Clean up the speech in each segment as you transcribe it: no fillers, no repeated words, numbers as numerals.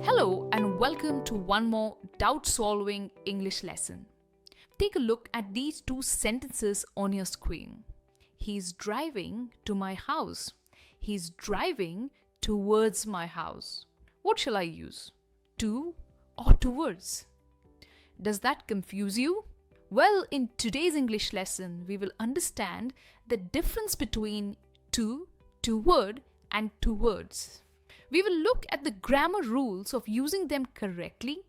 Hello and welcome to one more doubt-solving English lesson. Take a look at these two sentences on your screen. He's driving to my house. He's driving towards my house. What shall I use? To or towards? Does that confuse you? Well, in today's English lesson, we will understand the difference between to, toward, and towards. We will look at the grammar rules of using them correctly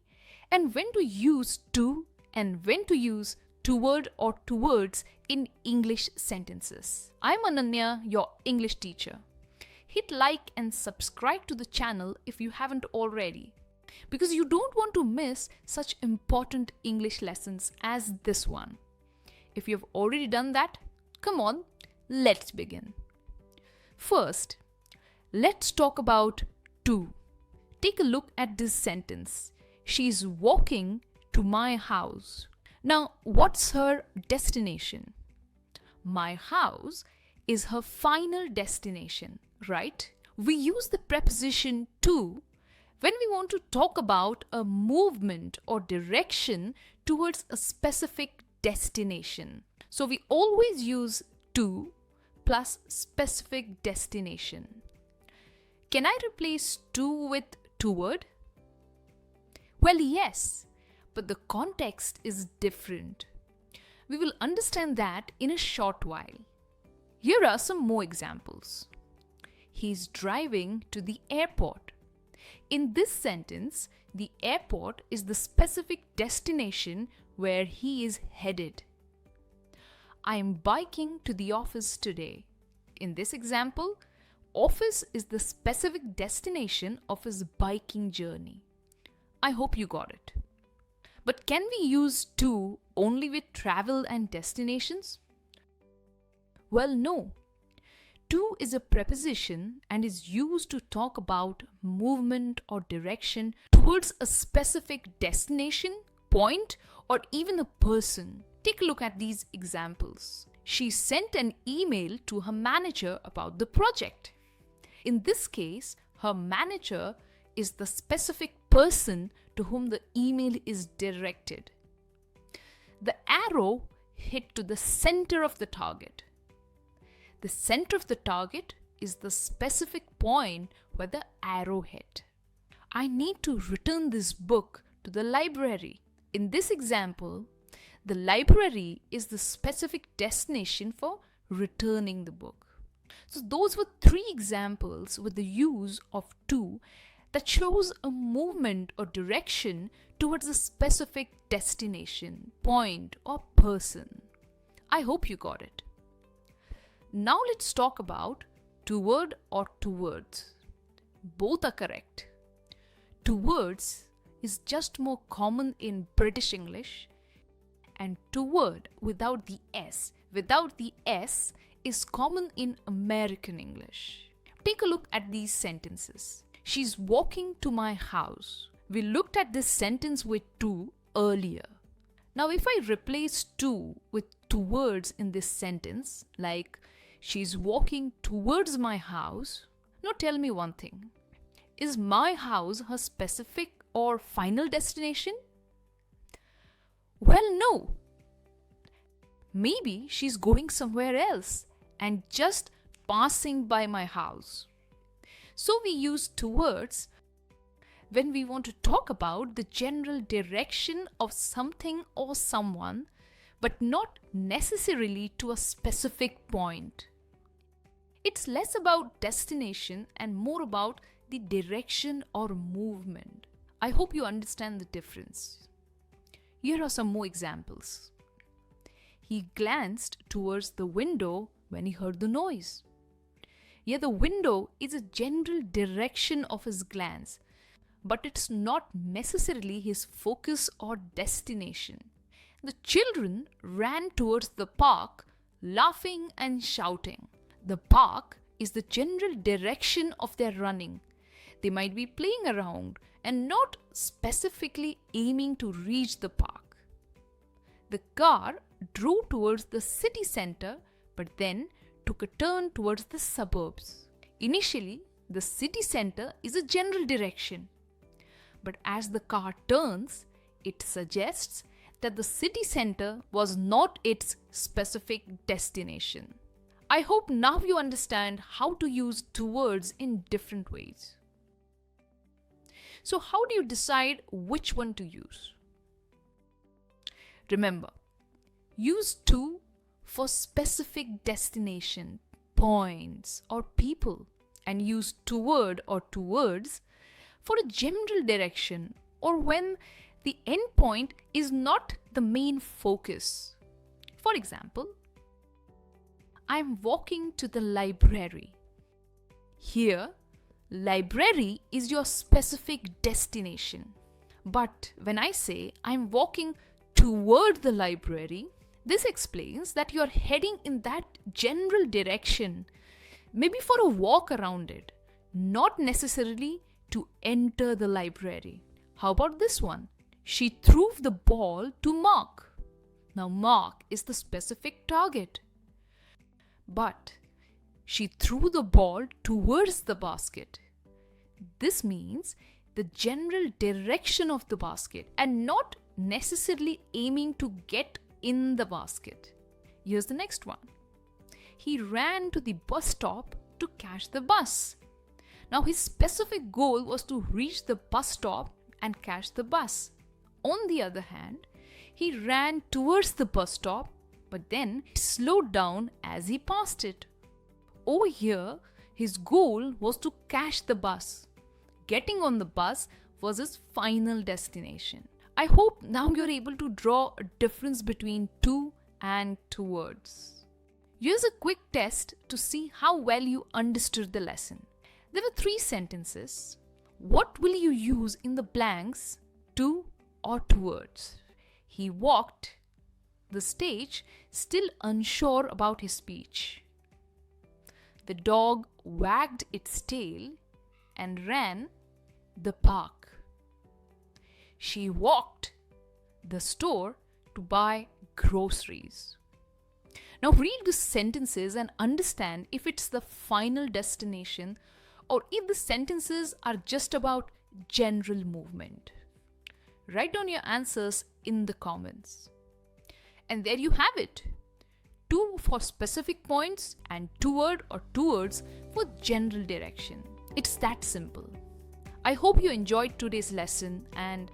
and when to use to and when to use toward or towards in English sentences. I'm Ananya, your English teacher. Hit like and subscribe to the channel if you haven't already, because you don't want to miss such important English lessons as this one. If you've already done that, come on, let's begin. First, let's talk about to. Take a look at this sentence. She's walking to my house. Now, what's her destination? My house is her final destination, right? We use the preposition to when we want to talk about a movement or direction towards a specific destination. So we always use to plus specific destination. Can I replace to with toward? Well, yes, but the context is different. We will understand that in a short while. Here are some more examples. He's driving to the airport. In this sentence, the airport is the specific destination where he is headed. I am biking to the office today. In this example, office is the specific destination of his biking journey. I hope you got it. But can we use to only with travel and destinations? Well, no. To is a preposition and is used to talk about movement or direction towards a specific destination, point, or even a person. Take a look at these examples. She sent an email to her manager about the project. In this case, her manager is the specific person to whom the email is directed. The arrow hit to the center of the target. The center of the target is the specific point where the arrow hit. I need to return this book to the library. In this example, the library is the specific destination for returning the book. So those were three examples with the use of to that shows a movement or direction towards a specific destination, point, or person. I hope you got it. Now let's talk about toward or towards. Both are correct. Towards is just more common in British English, and toward without the S is common in American English. Take a look at these sentences. She's walking to my house. We looked at this sentence with to earlier. Now if I replace to with towards in this sentence, like she's walking towards my house, now tell me one thing. Is my house her specific or final destination? Well, no. Maybe she's going somewhere else and just passing by my house. So we use towards when we want to talk about the general direction of something or someone, but not necessarily to a specific point. It's less about destination and more about the direction or movement. I hope you understand the difference. Here are some more examples. He glanced towards the window when he heard the noise. Yeah, the window is a general direction of his glance, but it's not necessarily his focus or destination. The children ran towards the park, laughing and shouting. The park is the general direction of their running. They might be playing around and not specifically aiming to reach the park. The car drove towards the city center but then took a turn towards the suburbs. Initially, the city center is a general direction. But as the car turns, it suggests that the city center was not its specific destination. I hope now you understand how to use two words in different ways. So, how do you decide which one to use? Remember, use to for specific destination, points, or people, and use toward or towards for a general direction or when the end point is not the main focus. For example, I am walking to the library. Here, library is your specific destination. But when I say I'm walking toward the library, this explains that you're heading in that general direction, maybe for a walk around it, not necessarily to enter the library. How about this one? She threw the ball to Mark. Now, Mark is the specific target. But she threw the ball towards the basket. This means the general direction of the basket and not necessarily aiming to get in the basket. Here's the next one. He ran to the bus stop to catch the bus. Now, his specific goal was to reach the bus stop and catch the bus. On the other hand, he ran towards the bus stop, but then slowed down as he passed it. Over here, his goal was to catch the bus. Getting on the bus was his final destination. I hope now you're able to draw a difference between to and towards. Here's a quick test to see how well you understood the lesson. There were 3 sentences. What will you use in the blanks to or towards? He walked the stage, still unsure about his speech. The dog wagged its tail and ran the park. She walked the store to buy groceries. Now read the sentences and understand if it's the final destination or if the sentences are just about general movement. Write down your answers in the comments. And there you have it. To for specific points and toward or towards for general direction. It's that simple. I hope you enjoyed today's lesson and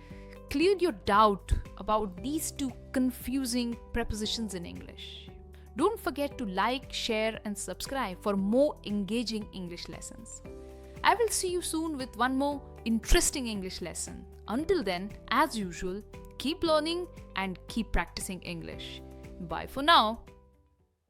cleared your doubt about these 2 confusing prepositions in English. Don't forget to like, share and subscribe for more engaging English lessons. I will see you soon with one more interesting English lesson. Until then, as usual, keep learning and keep practicing English. Bye for now.